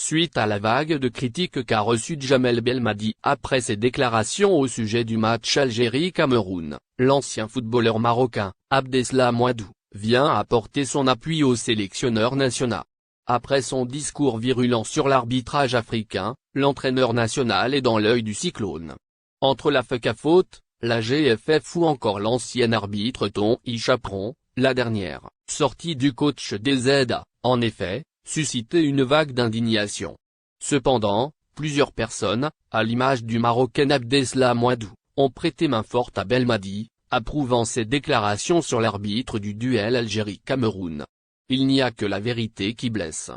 suite à la vague de critiques qu'a reçue Djamel Belmadi après ses déclarations au sujet du match Algérie-Cameroun, l'ancien footballeur marocain, Abdeslam Ouaddou, vient apporter son appui au sélectionneur national. Après son discours virulent sur l'arbitrage africain, l'entraîneur national est dans l'œil du cyclone. Entre la faute, la GFF ou encore l'ancien arbitre Thony Chaperon, la dernière, sortie du coach des Z a, en effet, suscité une vague d'indignation. Cependant, plusieurs personnes, à l'image du Marocain Abdeslam Ouaddou, ont prêté main forte à Belmadi, approuvant ses déclarations sur l'arbitre du duel Algérie-Cameroun. Il n'y a que la vérité qui blesse.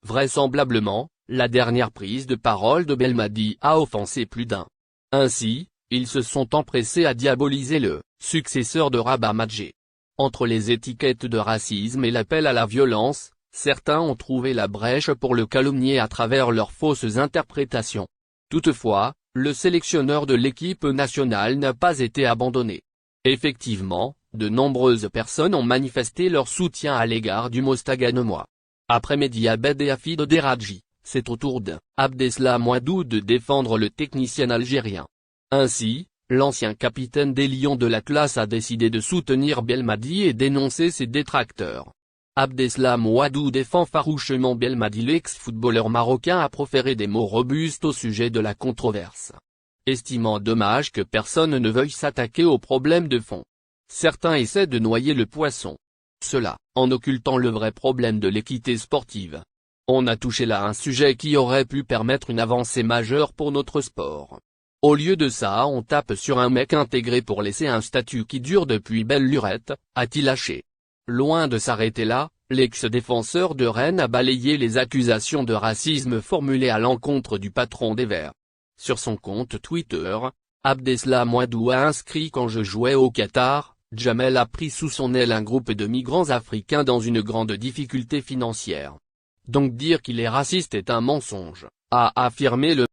Vraisemblablement, la dernière prise de parole de Belmadi a offensé plus d'un. Ainsi, ils se sont empressés à diaboliser le successeur de Rabat Madjer. Entre les étiquettes de racisme et l'appel à la violence, certains ont trouvé la brèche pour le calomnier à travers leurs fausses interprétations. Toutefois, le sélectionneur de l'équipe nationale n'a pas été abandonné. Effectivement, de nombreuses personnes ont manifesté leur soutien à l'égard du Mostaganois. Après Mehdi Abed et Hafid Deradji, c'est au tour d'Abdeslam Ouaddou de défendre le technicien algérien. Ainsi, l'ancien capitaine des Lions de l'Atlas a décidé de soutenir Belmadi et dénoncer ses détracteurs. Abdeslam Ouaddou défend farouchement Belmadi. L'ex-footballeur marocain a proféré des mots robustes au sujet de la controverse. Estimant dommage que personne ne veuille s'attaquer aux problèmes de fond. Certains essaient de noyer le poisson. Cela, en occultant le vrai problème de l'équité sportive. On a touché là un sujet qui aurait pu permettre une avancée majeure pour notre sport. Au lieu de ça on tape sur un mec intégré pour laisser un statut qui dure depuis belle lurette, a-t-il lâché. Loin de s'arrêter là, l'ex-défenseur de Rennes a balayé les accusations de racisme formulées à l'encontre du patron des Verts. Sur son compte Twitter, Abdeslam Ouaddou a inscrit: quand je jouais au Qatar, Djamel a pris sous son aile un groupe de migrants africains dans une grande difficulté financière. Donc dire qu'il est raciste est un mensonge, a affirmé le